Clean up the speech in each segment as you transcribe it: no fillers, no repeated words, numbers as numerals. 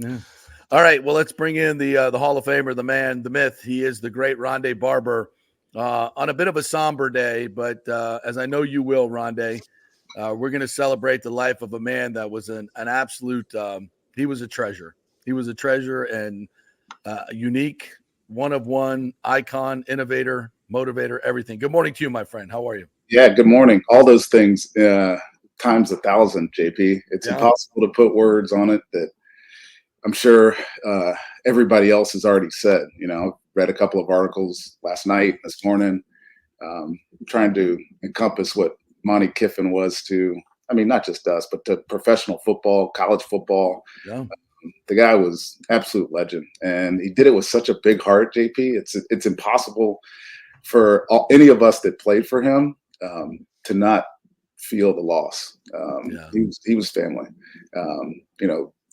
Yeah. All right. Well, let's bring in the Hall of Famer, the man, the myth. He is the great Ronde Barber. On a bit of a somber day, but as I know you will, Ronde, we're going to celebrate the life of a man that was an absolute. He was a treasure. He was a treasure and unique, one of one, icon, innovator, motivator, everything. Good morning to you, my friend. How are you? Yeah, good morning. All those things times 1,000, JP. It's Yeah. impossible to put words on it that I'm sure everybody else has already said. Read a couple of articles last night, this morning, trying to encompass what Monte Kiffin was to, I mean, not just us, but to professional football, college football. Yeah. The guy was absolute legend, and he did it with such a big heart, JP. It's impossible for any of us that played for him to not feel the loss. Yeah. He was family.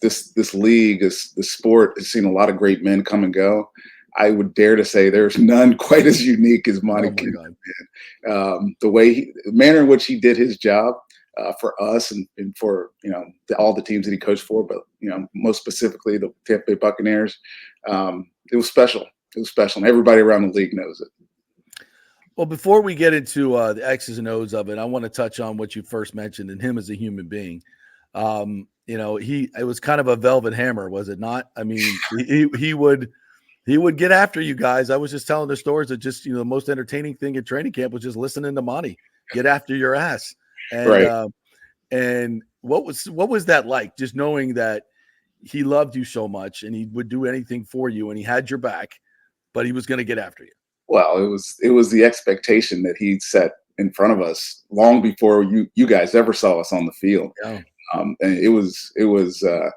This league, this sport has seen a lot of great men come and go. I would dare to say there's none quite as unique as Monte Oh, my Kiffin. God. The manner in which he did his job for us and for all the teams that he coached for, but most specifically the Tampa Bay Buccaneers, it was special. It was special, and everybody around the league knows it. Well, before we get into the X's and O's of it, I want to touch on what you first mentioned and him as a human being. It was kind of a velvet hammer, was it not? I mean, he would get after you guys. I was just telling the stories that just the most entertaining thing at training camp was just listening to Monty get after your ass. And Right. And what was that like? Just knowing that he loved you so much and he would do anything for you and he had your back, but he was going to get after you. Well, it was the expectation that he set in front of us long before you guys ever saw us on the field. Yeah. And it was the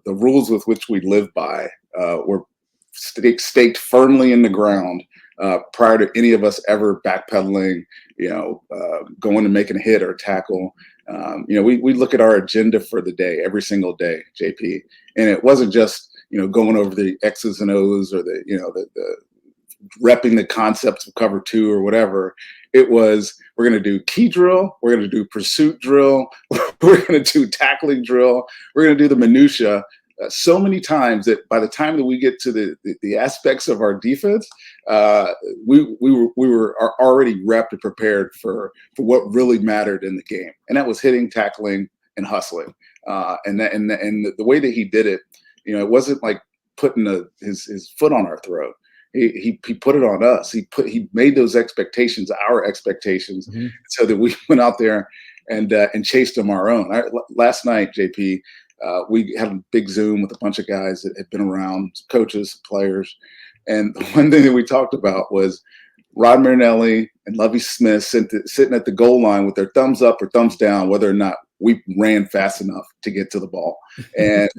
rules with which we lived by were staked firmly in the ground prior to any of us ever backpedaling, going and making a hit or a tackle. We look at our agenda for the day every single day, JP, and it wasn't just going over the X's and O's or the repping the concepts of cover two or whatever. It was, we're going to do key drill, we're going to do pursuit drill, we're going to do tackling drill, we're going to do the minutia so many times that by the time that we get to the aspects of our defense, we were already repped and prepared for what really mattered in the game, and that was hitting, tackling, and hustling. And the way that he did it, it wasn't like putting his foot on our throat. He put it on us. He made those expectations our expectations, Mm-hmm. so that we went out there and chased them our own. Last night, JP, we had a big Zoom with a bunch of guys that had been around, coaches, players, and the one thing that we talked about was Rod Marinelli and Lovie Smith sitting at the goal line with their thumbs up or thumbs down, whether or not we ran fast enough to get to the ball. And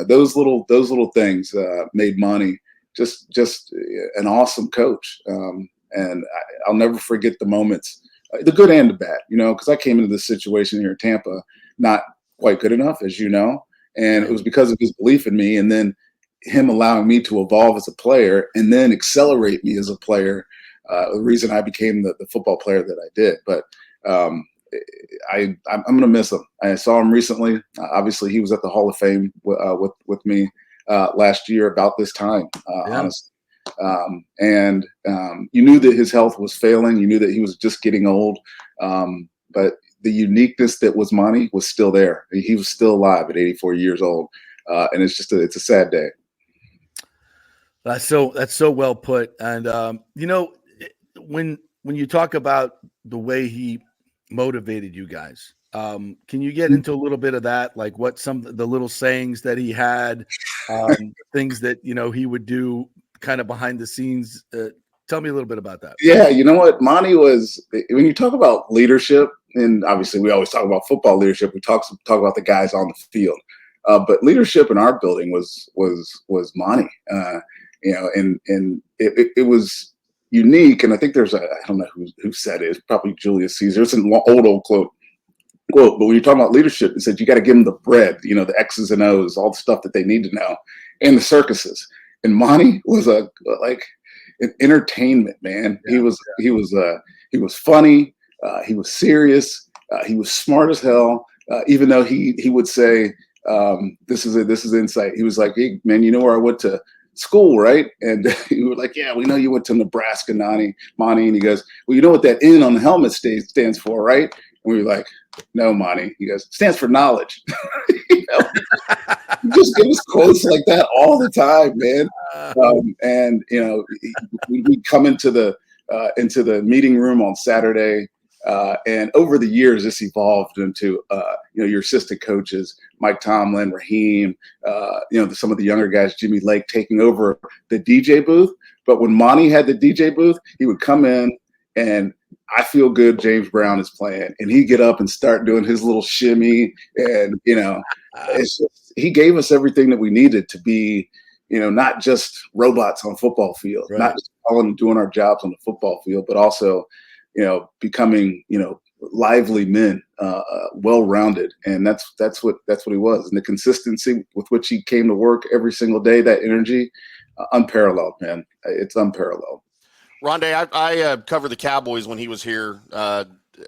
those little things made Monty just an awesome coach. And I'll never forget the moments, the good and the bad, because I came into this situation here in Tampa not quite good enough, as you know, and it was because of his belief in me, and then him allowing me to evolve as a player and then accelerate me as a player. The reason I became the football player that I did. But I'm going to miss him. I saw him recently. Obviously, he was at the Hall of Fame with me last year about this time, honestly. And you knew that his health was failing. You knew that he was just getting old. But the uniqueness that was Monty was still there. He was still alive at 84 years old. And it's a sad day. That's so well put. And when you talk about the way he motivated you guys, can you get into a little bit of that? Like what some of the little sayings that he had, things that he would do kind of behind the scenes. Tell me a little bit about that. Yeah, you know what? Monty was, when you talk about leadership, and obviously we always talk about football leadership, we talk about the guys on the field. But leadership in our building was Monty. And it was unique. And I think there's I don't know who said it. It's probably Julius Caesar. It's an old quote. But when you're talking about leadership, it said you got to give them the bread, the X's and O's, all the stuff that they need to know, and the circuses. And Monty was an entertainment man. Yeah, he was funny. He was serious. He was smart as hell. Even though he would say this is insight. He was like, hey, man, you know where I went to school, right? And we were like, yeah, we know you went to Nebraska, Monty. And he goes, well, you know what that N on the helmet stands for, right? And we were like, no, Monty. He goes, it stands for knowledge. You know? He just gives quotes like that all the time, man. And you know, we come into the meeting room on Saturday. And over the years, this evolved into, you know, your assistant coaches, Mike Tomlin, Raheem, you know, some of the younger guys, Jimmy Lake, taking over the DJ booth. But when Monty had the DJ booth, he would come in and I feel good. James Brown is playing, and he'd get up and start doing his little shimmy. And, you know, he gave us everything that we needed to be, you know, not just robots on a football field, not just doing our jobs on the football field, but also, you know, becoming, you know, lively men, well-rounded. And that's what he was. And the consistency with which he came to work every single day, that energy, unparalleled, man. It's unparalleled. Ronde, I covered the Cowboys when he was here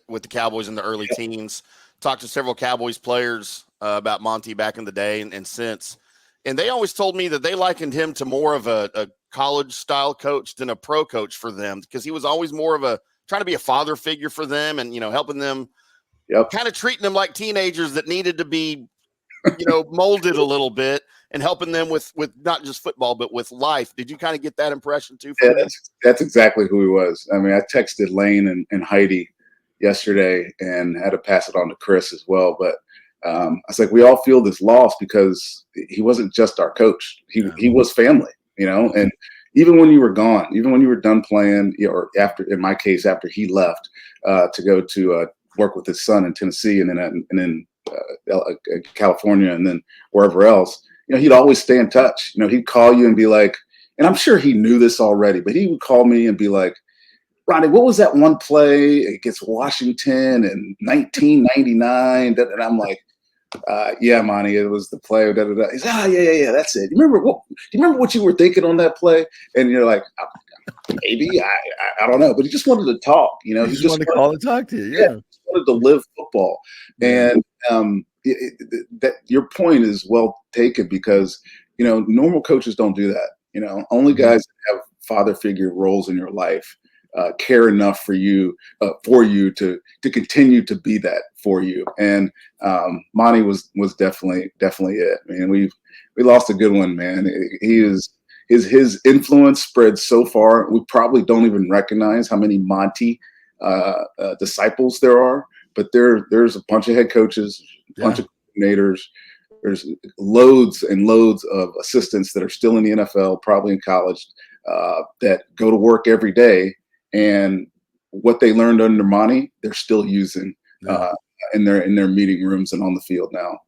with the Cowboys in the early teens. Talked to several Cowboys players about Monty back in the day and since. And they always told me that they likened him to more of a college-style coach than a pro coach for them, because he was always more of trying to be a father figure for them and, you know, helping them, kind of treating them like teenagers that needed to be, you know, molded a little bit, and helping them with not just football, but with life. Did you kind of get that impression too? Yeah, that's exactly who he was. I mean, I texted Lane and Heidi yesterday and had to pass it on to Chris as well. But I was like, we all feel this loss because he wasn't just our coach. He was family, you know, and even when you were gone, even when you were done playing, or after, in my case, after he left to go to work with his son in Tennessee and then California and then wherever else, you know, he'd always stay in touch. You know, he'd call you and be like, and I'm sure he knew this already, but he would call me and be like, Ronnie, what was that one play against Washington in 1999? And I'm like, yeah, Monty, it was the play. Da, da, da. He's yeah, that's it. Do you remember what you were thinking on that play? And you're like, maybe I don't know, but he just wanted to talk. You know, he just wanted to call and talk to you. Yeah, he wanted to live football. And that your point is well taken, because you know, normal coaches don't do that. You know, only guys that have father figure roles in your life care enough for you to continue to be that for you. And Monty was definitely it. I mean, we lost a good one, man. His influence spread so far. We probably don't even recognize how many Monty disciples there are. But there's a bunch of head coaches, a bunch of coordinators. There's loads and loads of assistants that are still in the NFL, probably in college, that go to work every day. And what they learned under Monty, they're still using in their meeting rooms and on the field now.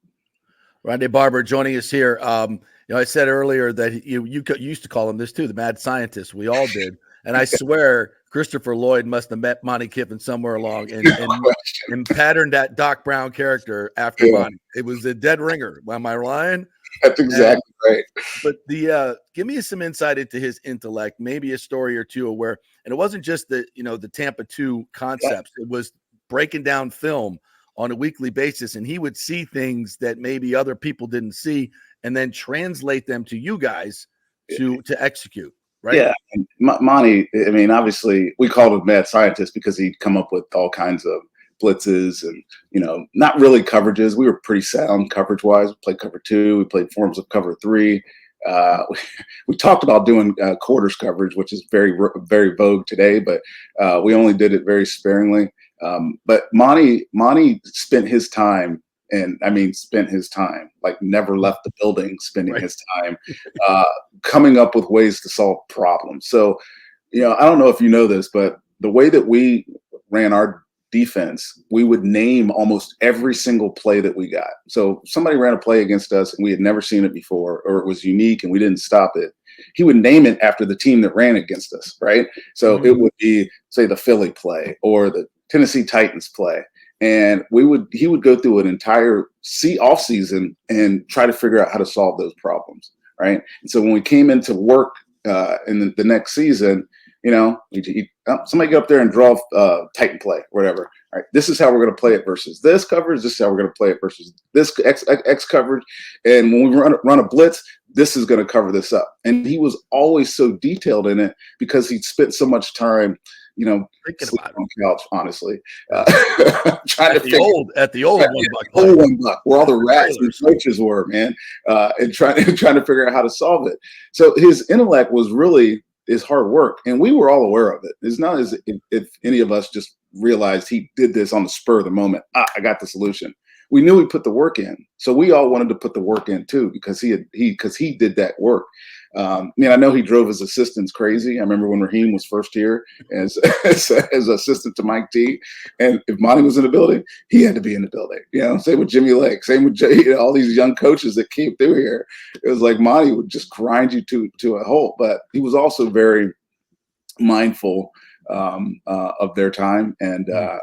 Ronde Barber joining us here. You know, I said earlier that you used to call him this too, the mad scientist. We all did. And I swear Christopher Lloyd must have met Monte Kiffin somewhere along and patterned that Doc Brown character after Monty. It was a dead ringer. Am I lying? That's exactly right. But give me some insight into his intellect, maybe a story or two of where, and it wasn't just the Tampa 2 concepts. It was breaking down film on a weekly basis, and he would see things that maybe other people didn't see and then translate them to you guys to execute. Right. Yeah. Monty, I mean, obviously we called him mad scientist because he'd come up with all kinds of blitzes and, you know, not really coverages. We were pretty sound coverage wise. We played cover 2. We played forms of cover 3. We talked about doing quarters coverage, which is very, very vogue today, but we only did it very sparingly. But Monty spent his time, like never left the building, spending his time coming up with ways to solve problems. So, you know, I don't know if you know this, but the way that we ran our defense, we would name almost every single play that we got. So somebody ran a play against us and we had never seen it before, or it was unique and we didn't stop it. He would name it after the team that ran against us, right? So it would be, say, the Philly play or the Tennessee Titans play. And he would go through an entire off season and try to figure out how to solve those problems, right? And so when we came into work in the next season, Somebody get up there and draw tight and play, whatever. All right, this is how we're going to play it versus this coverage. This is how we're going to play it versus this X coverage. And when we run a blitz, this is going to cover this up. And he was always so detailed in it because he spent so much time, thinking about on the couch, honestly, trying at the old $1 where all the rats and coaches were, man, and trying to figure out how to solve it. So his intellect was really his hard work, and we were all aware of it. It's not as if any of us just realized he did this on the spur of the moment. I got the solution. We knew he put the work in, so we all wanted to put the work in too because he did that work. I know he drove his assistants crazy. I remember when Raheem was first here as assistant to Mike T, and if Monty was in the building, he had to be in the building. Same with Jimmy Lake, same with all these young coaches that came through here. It was like Monty would just grind you to a halt, but he was also very mindful of their time, and I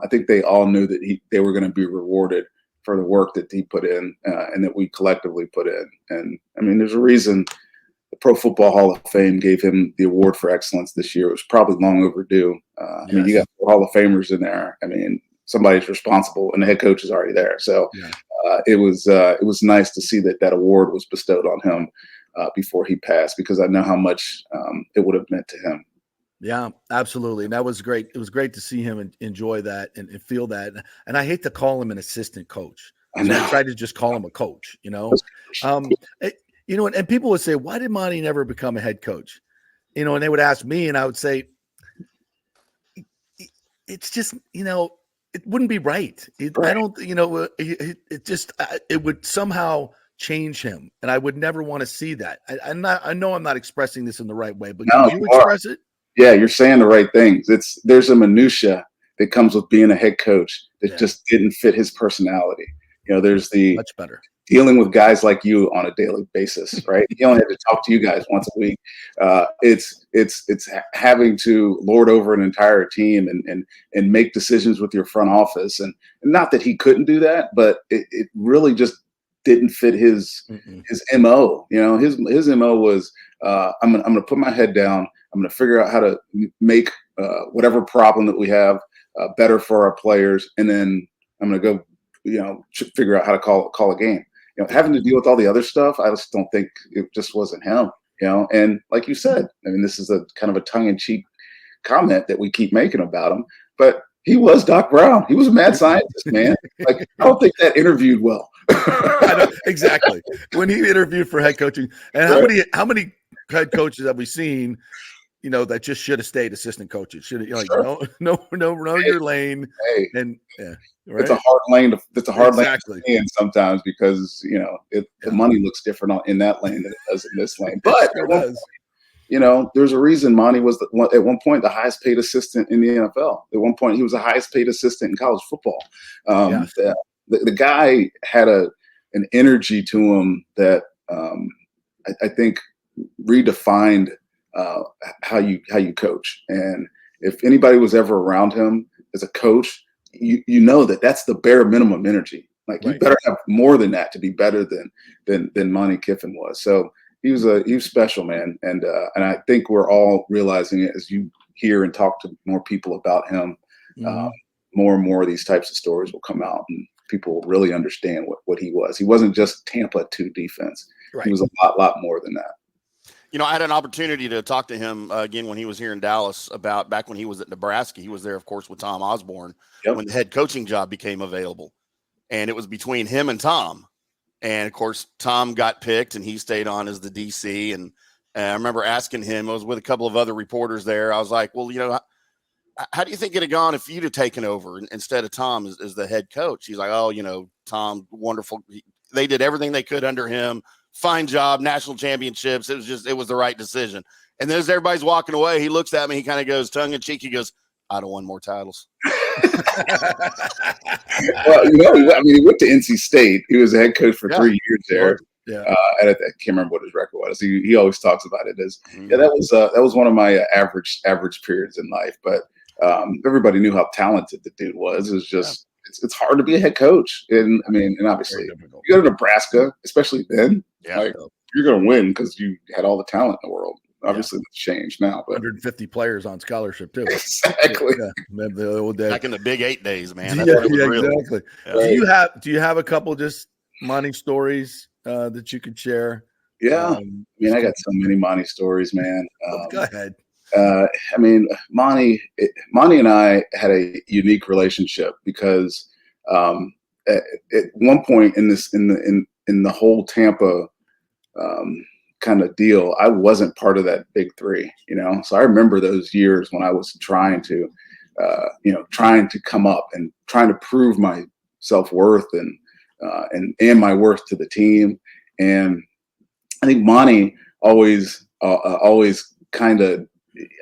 think they all knew that they were going to be rewarded for the work that he put in and that we collectively put in. And there's a reason the Pro Football Hall of Fame gave him the award for excellence this year. It was probably long overdue. You got Hall of Famers in there. Somebody's responsible, and the head coach is already there. So it was nice to see that award was bestowed on him before he passed, because I know how much it would have meant to him. Yeah, absolutely. And that was great. It was great to see him enjoy that and feel that. And I hate to call him an assistant coach. I tried to just call him a coach, and people would say, why did Monty never become a head coach? And they would ask me, and I would say, it's just, it wouldn't be right. I don't, it would somehow change him. And I would never want to see that. I know I'm not expressing this in the right way, but can you express it? Yeah, you're saying the right things. There's a minutia that comes with being a head coach that just didn't fit his personality. There's the much better dealing with guys like you on a daily basis, right? He only had to talk to you guys once a week. It's having to lord over an entire team and make decisions with your front office. And not that he couldn't do that, but it really just didn't fit his MO. His MO was I'm gonna put my head down. I'm gonna figure out how to make whatever problem that we have better for our players, and then I'm gonna go, figure out how to call a game. Having to deal with all the other stuff, I just don't think it just wasn't him. And like you said, this is a kind of a tongue-in-cheek comment that we keep making about him, but he was Doc Brown. He was a mad scientist, man. Like, I don't think that interviewed well. Exactly. When he interviewed for head coaching, and how many head coaches have we seen, that just should have stayed assistant coaches? Should have, know your lane. Hey, and right? It's a hard lane lane to stay in sometimes, because the money looks different in that lane than it does in this lane. But there's a reason Monty was at one point the highest paid assistant in the NFL. At one point, he was the highest paid assistant in college football. The guy had an energy to him that I think redefined how you coach. And if anybody was ever around him as a coach, that's the bare minimum energy. Like, you better have more than that to be better than Monte Kiffin was. So he was special, man. And I think we're all realizing it as you hear and talk to more people about him. More and more of these types of stories will come out, and people will really understand what he was. He wasn't just Tampa 2 defense. He was a lot more than that. I had an opportunity to talk to him again when he was here in Dallas about back when he was at Nebraska. He was there, of course, with Tom Osborne when the head coaching job became available. And it was between him and Tom. And, of course, Tom got picked, and he stayed on as the DC. And I remember asking him, I was with a couple of other reporters there. I was like, well, how do you think it had gone if you'd have taken over instead of Tom as the head coach? He's like, oh, Tom, wonderful. They did everything they could under him. Fine job, national championships. It was the right decision. And then as everybody's walking away, he looks at me, he kind of goes tongue in cheek. He goes, I don't want more titles. Well, he went to NC State. He was a head coach for 3 years there. I can't remember what his record was. He always talks about it as, that was one of my average periods in life. But everybody knew how talented the dude was. It was just, it's hard to be a head coach. And obviously you go to Nebraska, especially then, you're going to win because you had all the talent in the world. Obviously, it's changed now, but 150 players on scholarship too. exactly. Yeah, remember the old days. Back in the Big 8 days, man. That's Yeah, when it was real. exactly. Yeah. Do you have a couple just Monty stories that you could share? Yeah. I mean, I got so many Monty stories, man. Go ahead. I mean, Monty and I had a unique relationship because at one point in the whole Tampa kind of deal, I wasn't part of that big three, So I remember those years when I was trying to come up and trying to prove my self-worth and my worth to the team. And I think Monty always kind of,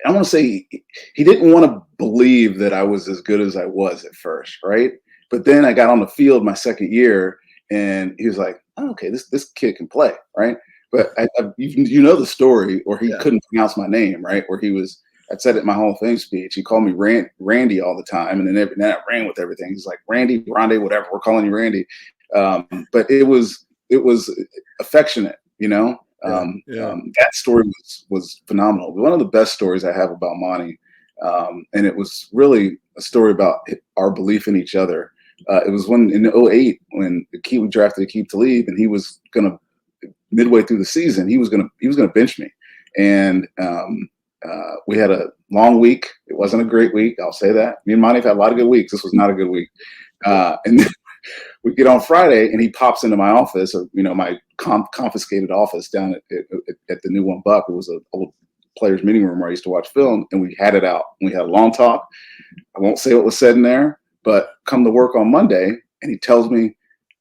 I want to say he didn't want to believe that I was as good as I was at first, right? But then I got on the field my second year, and he was like, oh, "Okay, this kid can play, right?" But you know the story, or he couldn't pronounce my name, right? Where I said it in my Hall of Fame speech. He called me Randy all the time, and then I ran with everything. He's like, Randy, Ronde, whatever. We're calling you Randy. But it was affectionate, that story was phenomenal. One of the best stories I have about Monty, and it was really a story about our belief in each other. It was in 2008 when we drafted Aqib Talib, and he was gonna midway through the season he was gonna bench me, and we had a long week. It wasn't a great week, I'll say that. Me and Monty have had a lot of good weeks. This was not a good week, and then we get on Friday, and he pops into my office, or my confiscated office down at the new $1. It was an old players' meeting room where I used to watch film, and we had it out. We had a long talk. I won't say what was said in there, but come to work on Monday, and he tells me,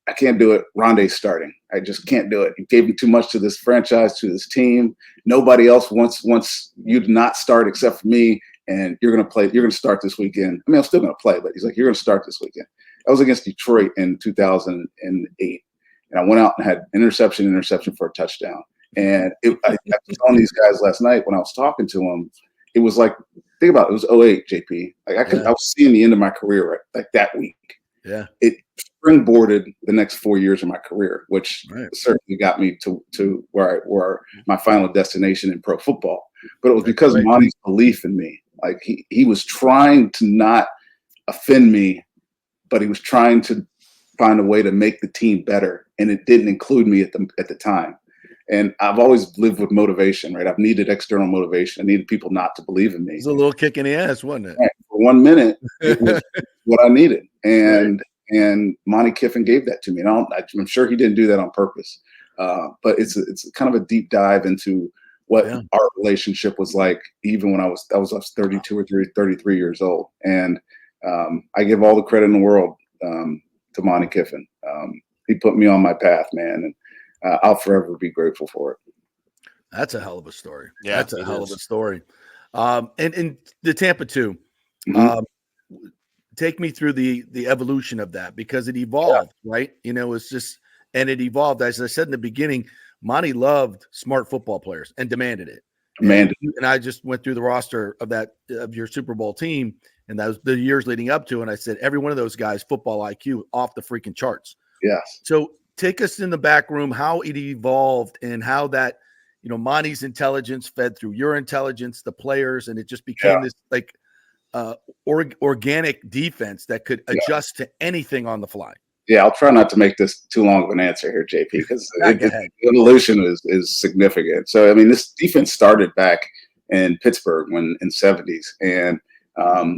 "I can't do it. Ronde's starting. I just can't do it. You gave me too much to this franchise, to this team. Nobody else wants you to not start except for me, and you're going to play. You're going to start this weekend. I mean, I'm still going to play, but he's like, you're going to start this weekend." I was against Detroit in 2008, and I went out and had interception for a touchdown. And I was telling these guys last night when I was talking to them, it was like, think about it, it was 2008, JP. Like I was seeing the end of my career, right? Like that week. Yeah. It springboarded the next 4 years of my career, which certainly got me to where my final destination in pro football. But it was because of Monty's belief in me. Like he was trying to not offend me, but he was trying to find a way to make the team better, and it didn't include me at the time. And I've always lived with motivation, right? I've needed external motivation. I needed people not to believe in me. It was a little kick in the ass, wasn't it? Right. For 1 minute, it was what I needed, and Monte Kiffin gave that to me. And I'm sure he didn't do that on purpose, but it's kind of a deep dive into what our relationship was like, even when I was 32 or 33 years old, and I give all the credit in the world to Monte Kiffin. He put me on my path, man, and I'll forever be grateful for it. That's a hell of a story. Yeah, that's a hell of a story. And the Tampa 2, take me through the evolution of that, because it evolved, right? It's just, and it evolved. As I said in the beginning, Monty loved smart football players and demanded it. And I just went through the roster of your Super Bowl team, and that was the years leading up to. And I said, every one of those guys, football IQ off the freaking charts. Yes. So take us in the back room, how it evolved, and how that, Monty's intelligence fed through your intelligence, the players, and it just became this like organic defense that could adjust to anything on the fly. Yeah, I'll try not to make this too long of an answer here, JP, because the evolution is significant. So, I mean, this defense started back in Pittsburgh in the 70s. And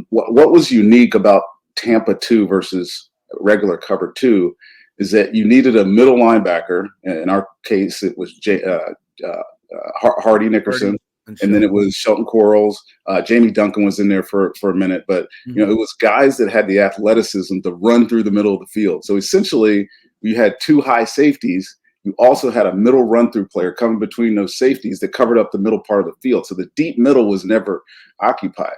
what was unique about Tampa 2 versus regular cover 2 is that you needed a middle linebacker. In our case, it was Hardy Nickerson. And then it was Shelton Quarles. Jamie Duncan was in there for a minute, but it was guys that had the athleticism to run through the middle of the field. So essentially, you had two high safeties. You also had a middle run-through player coming between those safeties that covered up the middle part of the field. So the deep middle was never occupied.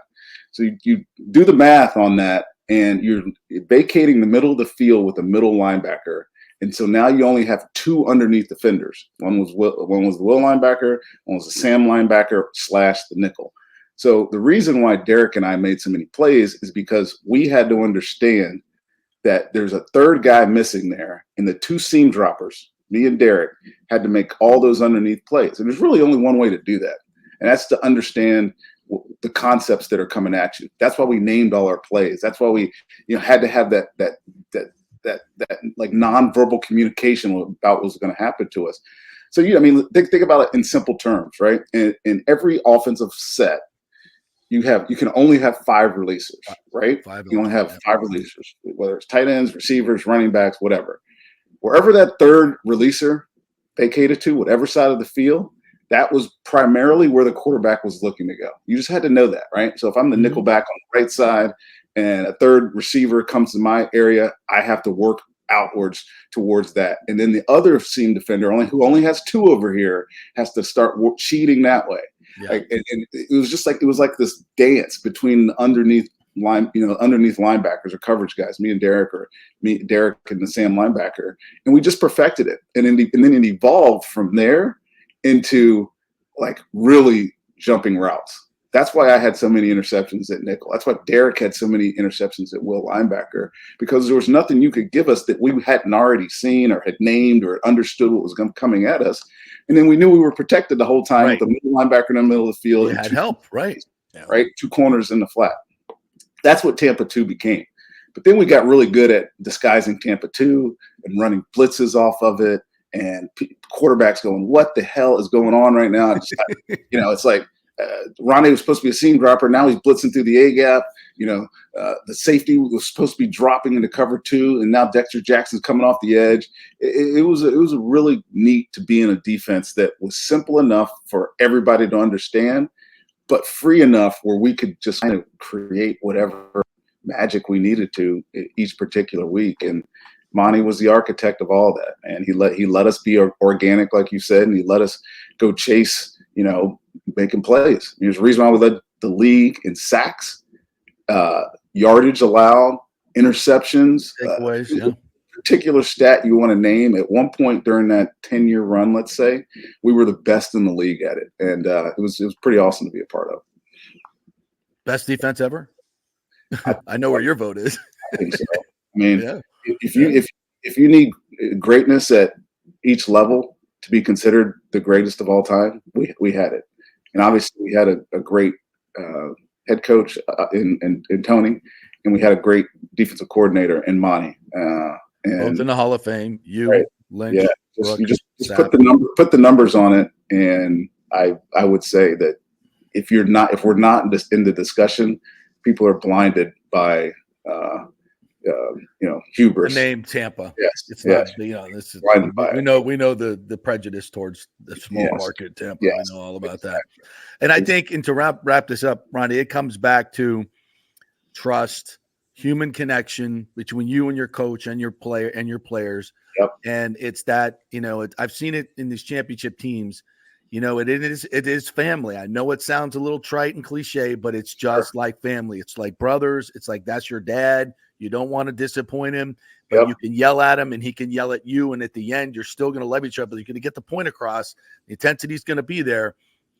So you do the math on that, and you're vacating the middle of the field with a middle linebacker. And so now you only have two underneath defenders. One was the Will linebacker, one was the Sam linebacker / the nickel. So the reason why Derek and I made so many plays is because we had to understand that there's a third guy missing there, and the two seam droppers, me and Derek, had to make all those underneath plays. And there's really only one way to do that. And that's to understand the concepts that are coming at you. That's why we named all our plays. That's why we, had to have that like nonverbal communication about what was going to happen to us. So, think about it in simple terms, right? In every offensive set, you can only have 5 releasers, right? You only have 5 releasers, whether it's tight ends, receivers, running backs, whatever. Wherever that third releaser vacated to, whatever side of the field, that was primarily where the quarterback was looking to go. You just had to know that, right? So if I'm the nickel back on the right side and a third receiver comes to my area, I have to work outwards towards that. And then the other seam defender, who only has 2 over here, has to start cheating that way. Yeah. And it was like this dance between underneath linebackers or coverage guys, me and Derek, or Derek and the Sam linebacker, and we just perfected it. And then it evolved from there into like really jumping routes. That's why I had so many interceptions at nickel. That's why Derek had so many interceptions at will linebacker, because there was nothing you could give us that we hadn't already seen or had named or understood what was coming at us. And then we knew we were protected the whole time with the middle linebacker in the middle of the field. You had help, right? Right. 2 corners in the flat. That's what Tampa 2 became. But then we got really good at disguising Tampa 2 and running blitzes off of it. And quarterbacks going, what the hell is going on right now? It's like Ronde was supposed to be a seam dropper. Now he's blitzing through the A gap. The safety was supposed to be dropping into cover 2, and now Dexter Jackson's coming off the edge. It was a really neat to be in a defense that was simple enough for everybody to understand, but free enough where we could just kind of create whatever magic we needed to each particular week. And Monty was the architect of all that, and he let us be organic, like you said, and he let us go chase, making plays. There's a reason why we led the league in sacks, yardage allowed, interceptions, takeaways, particular stat you want to name. At one point during that 10-year run, let's say, we were the best in the league at it, and it was pretty awesome to be a part of. Best defense ever. I know where your vote is. I think so. I mean, if you need greatness at each level to be considered the greatest of all time, we had it. And obviously we had a great head coach in Tony, and we had a great defensive coordinator in Monty. Both in the Hall of Fame. Lynch, yeah. Brooks, You just put the numbers on it, and I would say that if we're not in the discussion, people are blinded by hubris. The name Tampa. Yes, it's not. This is we know the prejudice towards the small market Tampa. Yes. We know all about that. And I think, and to wrap this up, Ronnie, it comes back to trust, human connection between you and your coach and your player and your players. Yep. And it's that I've seen it in these championship teams. It is family. I know it sounds a little trite and cliche, but it's just like family. It's like brothers. It's like that's your dad. You don't want to disappoint him, but you can yell at him and he can yell at you. And at the end, you're still going to love each other. You're going to get the point across. The intensity is going to be there.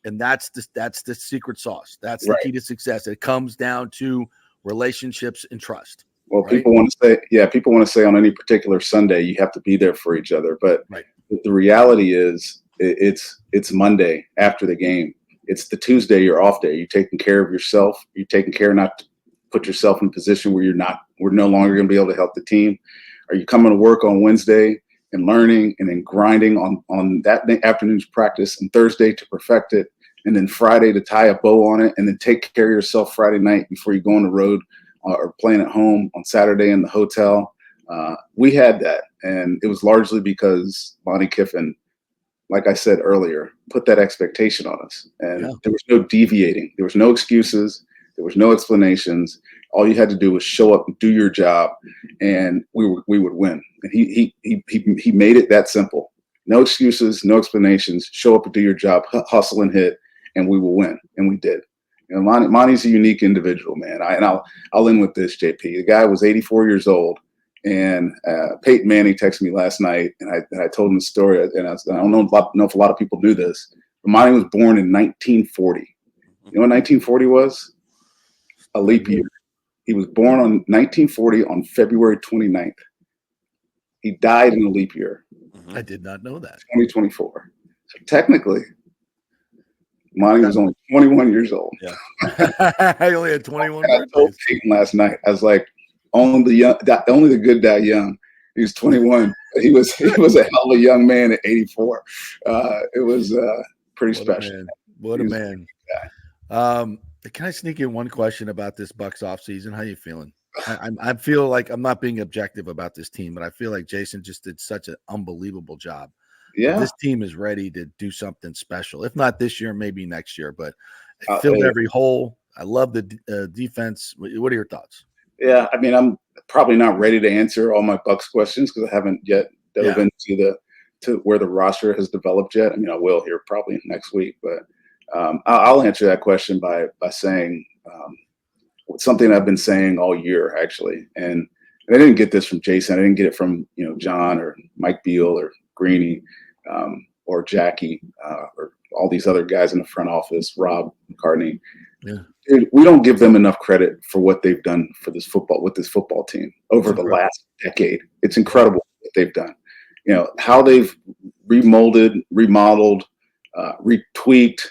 And that's the secret sauce. That's the key to success. It comes down to relationships and trust. Well, people want to say on any particular Sunday, you have to be there for each other. But the reality is it's Monday after the game. It's the Tuesday, your off day. You're taking care of yourself. You're taking care not to put yourself in a position where we're no longer going to be able to help the team. Are you coming to work on Wednesday and learning and then grinding on that afternoon's practice, and Thursday to perfect it, and then Friday to tie a bow on it, and then take care of yourself Friday night before you go on the road or playing at home on Saturday in the hotel? We had that, and it was largely because Monte Kiffin, like I said earlier, put that expectation on us, and there was no deviating. There was no excuses. There was no explanations. All you had to do was show up and do your job, and we would win. And he made it that simple. No excuses, no explanations. Show up and do your job, hustle and hit, and we will win. And we did. Monty's a unique individual, man. I'll end with this, JP. The guy was 84 years old, and Peyton Manning texted me last night, and I told him the story. And I don't know if a lot of people knew this, but Monty was born in 1940. You know what 1940 was? A leap year. He was born on 1940 on February 29th. He died in a leap year. I did not know that. 2024. So technically, Monty was only 21 years old. Yeah. I only had 21 And I told birthdays. Peyton last night, I was like, only the good die young. He was 21. He was a hell of a young man at 84. It was pretty special. What a man. Can I sneak in one question about this Bucks offseason? How you feeling? I feel like I'm not being objective about this team, but I feel like Jason just did such an unbelievable job. Yeah. This team is ready to do something special. If not this year, maybe next year, but it filled every hole. I love the defense. What are your thoughts? Yeah, I mean, I'm probably not ready to answer all my Bucks questions because I haven't yet dove into where the roster has developed yet. I mean, I will here probably next week, but I'll answer that question by saying something I've been saying all year, actually. And I didn't get this from Jason. I didn't get it from John or Mike Beal or Greeny or Jackie or all these other guys in the front office, Rob McCartney. Yeah. Dude, we don't give them enough credit for what they've done for this football team over the last decade. It's incredible what they've done. How they've remodeled, retweaked,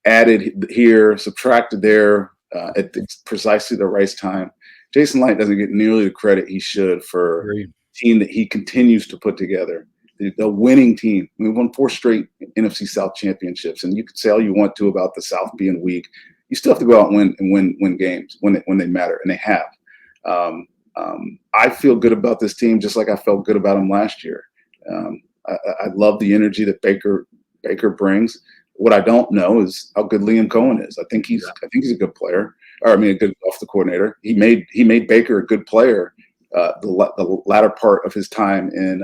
added here, subtracted there at precisely the right time. Jason Light doesn't get nearly the credit he should for the team that he continues to put together. The winning team. We won 4 straight NFC South championships, and you can say all you want to about the South being weak. You still have to go out and win games when they matter, and they have. I feel good about this team just like I felt good about them last year. I love the energy that Baker brings. What I don't know is how good Liam Cohen is. I think he's a good player, or a good offensive coordinator. He made Baker a good player the latter part of his time in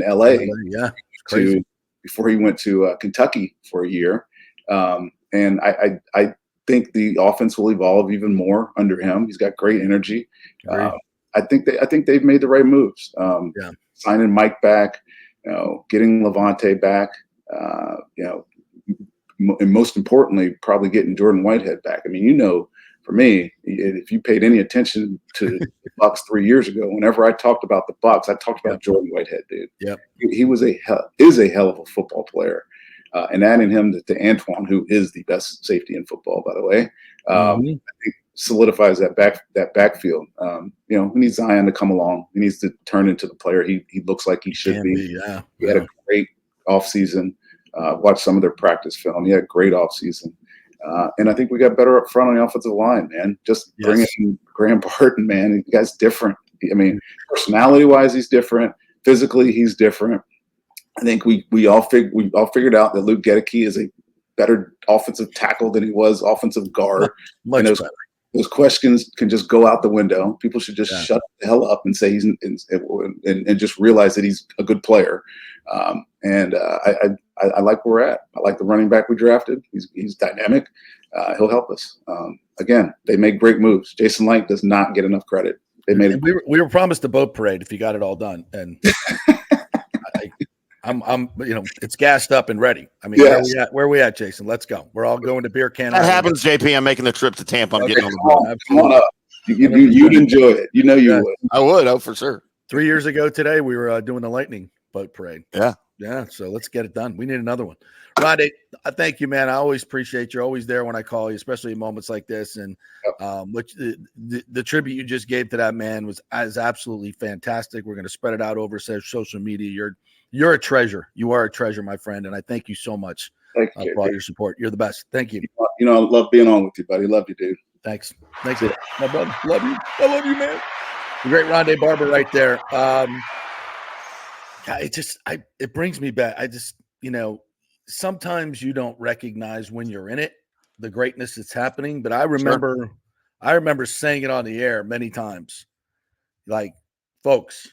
LA. Yeah, crazy. Before he went to Kentucky for a year, and I think the offense will evolve even more under him. He's got great energy. I think they've made the right moves. Signing Mike back, getting Levante back, and most importantly, probably getting Jordan Whitehead back. I mean, for me, if you paid any attention to the Bucks 3 years ago, whenever I talked about the Bucks, I talked about Jordan Whitehead, dude. Yep. He is a hell of a football player. And adding him to Antoine, who is the best safety in football, by the way, I think solidifies that backfield. We need Zion to come along. He needs to turn into the player he looks like he should be. He had a great offseason. Watched some of their practice film. He had a great offseason. And I think we got better up front on the offensive line, man. Just bringing in Graham Barton, man. The guy's different. I mean, personality-wise, he's different. Physically, he's different. I think we all figured out that Luke Gedeke is a better offensive tackle than he was offensive guard. Much better. Those questions can just go out the window. People should just shut the hell up and say and just realize that he's a good player. I like where we're at. I like the running back we drafted. He's dynamic. He'll help us. Again, they make great moves. Jason Light does not get enough credit. They made it. We were promised a boat parade if you got it all done, and I'm it's gassed up and ready. I mean, where are we at, Jason? Let's go. We're all going to Beer Can. That happens, JP. I'm making the trip to Tampa. I'm getting on the boat. Come on up. You'd enjoy it. You would. I would. Oh, for sure. 3 years ago today, we were doing the Lightning boat parade. Yeah. So let's get it done. We need another one. Ronde, thank you, man. I always appreciate you're always there when I call you, especially in moments like this. And which the tribute you just gave to that man is absolutely fantastic. We're going to spread it out over social media. You're a treasure. You are a treasure, my friend. And I thank you so much for all your support. You're the best. Thank you. I love being on with you, buddy. Love you, dude. Thanks. Thanks, my brother. Love you. I love you, man. The great Ronde Barber right there. It brings me back. Sometimes you don't recognize when you're in it, the greatness that's happening. But I remember saying it on the air many times, like, folks,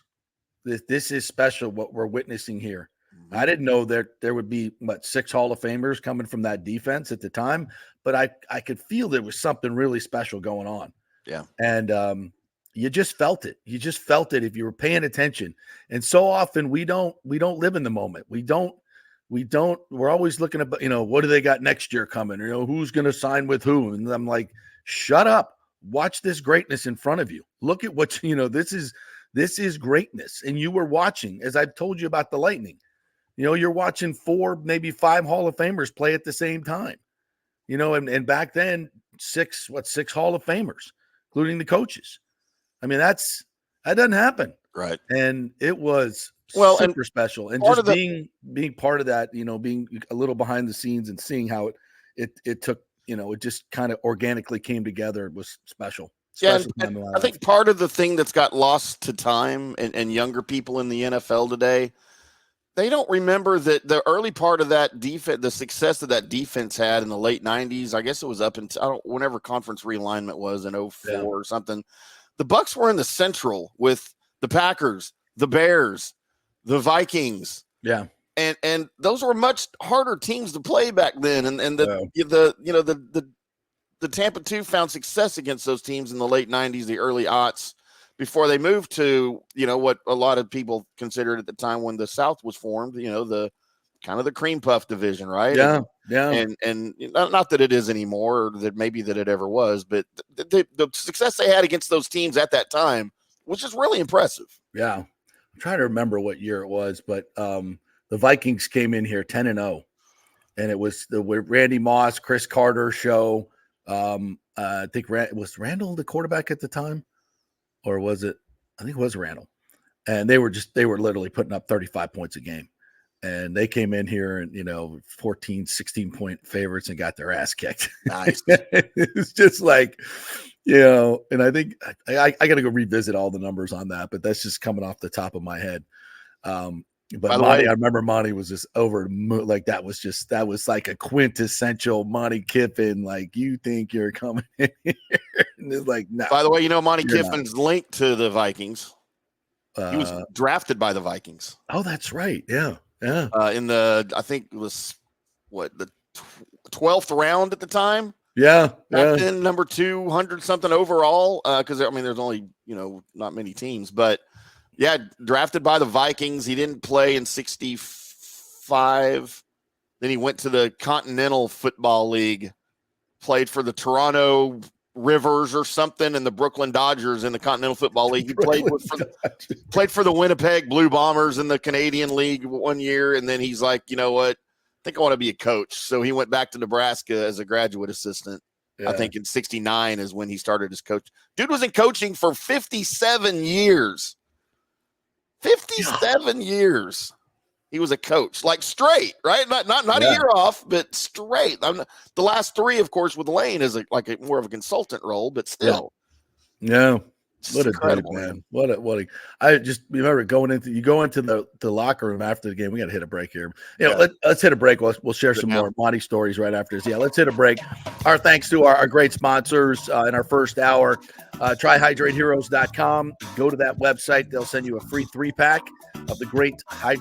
this is special what we're witnessing here. I didn't know that there would be 6 Hall of Famers coming from that defense at the time, but I could feel there was something really special going on. Yeah. And you just felt it. You just felt it if you were paying attention. And so often we don't live in the moment. We're always looking at, what do they got next year coming? Who's going to sign with who? And I'm like, shut up. Watch this greatness in front of you. Look at what, this is greatness. And you were watching, as I've told you about the Lightning, you're watching 4, maybe 5 Hall of Famers play at the same time. you know, and back then, six Hall of Famers, including the coaches. I mean, that doesn't happen. Right. And it was super special. And just being part of that, you know, being a little behind the scenes and seeing how it took, you know, it just kind of organically came together. It was special. Yeah, and I think part of the thing that's got lost to time and younger people in the NFL today, they don't remember that the early part of that defense, the success that that defense had in the late 90s, I guess it was up until whenever conference realignment was in 04 or something. The Bucs were in the Central with the Packers, the Bears, the Vikings. Yeah. And those were much harder teams to play back then. And the Tampa 2 found success against those teams in the late 90s, the early aughts, before they moved to, you know, what a lot of people considered at the time when the South was formed, you know, the kind of the cream puff division, right? Yeah, yeah. And not that it is anymore, or that maybe that it ever was, but the success they had against those teams at that time was just really impressive. Yeah. I'm trying to remember what year it was, but the Vikings came in here 10-0, and it was the Randy Moss, Chris Carter show. I think was Randall the quarterback at the time, or was it? I think it was Randall. And they were literally putting up 35 points a game. And they came in here and, you know, 14, 16 point favorites and got their ass kicked. Nice. It's just like, you know, and I think I got to go revisit all the numbers on that, but that's just coming off the top of my head. But Monty, I remember Monty was just over the moon. Like that was like a quintessential Monte Kiffin. Like, you think you're coming in here? And it's like, no. By the way, you know, Monte Kiffin's linked to the Vikings. He was drafted by the Vikings. Oh, that's right. Yeah. Yeah. I think it was the 12th round at the time. Yeah. Back then, number 200 something overall. Because I mean, there's only, you know, not many teams, but yeah, drafted by the Vikings. He didn't play in 65. Then he went to the Continental Football League, played for the Toronto Rivers or something, and the Brooklyn Dodgers in the Continental Football League. He played for the Winnipeg Blue Bombers in the Canadian League one year, and then he's like, you know what? I think I want to be a coach. So he went back to Nebraska as a graduate assistant. Yeah. I think in 69 is when he started as coach. Dude was in coaching for 57 years. 57 years. He was a coach, like straight, right? Not a year off, but straight. The last 3, of course, with Lane is like more of a consultant role, but still. Yeah. What a dude, man. I just remember going into the locker room after the game. We got to hit a break here. You know, let's hit a break. We'll share some more Monty stories right after this. Yeah, let's hit a break. Our thanks to our great sponsors in our first hour. TryHydrateHeroes.com. Go to that website. They'll send you a free 3-pack of the great hydrate.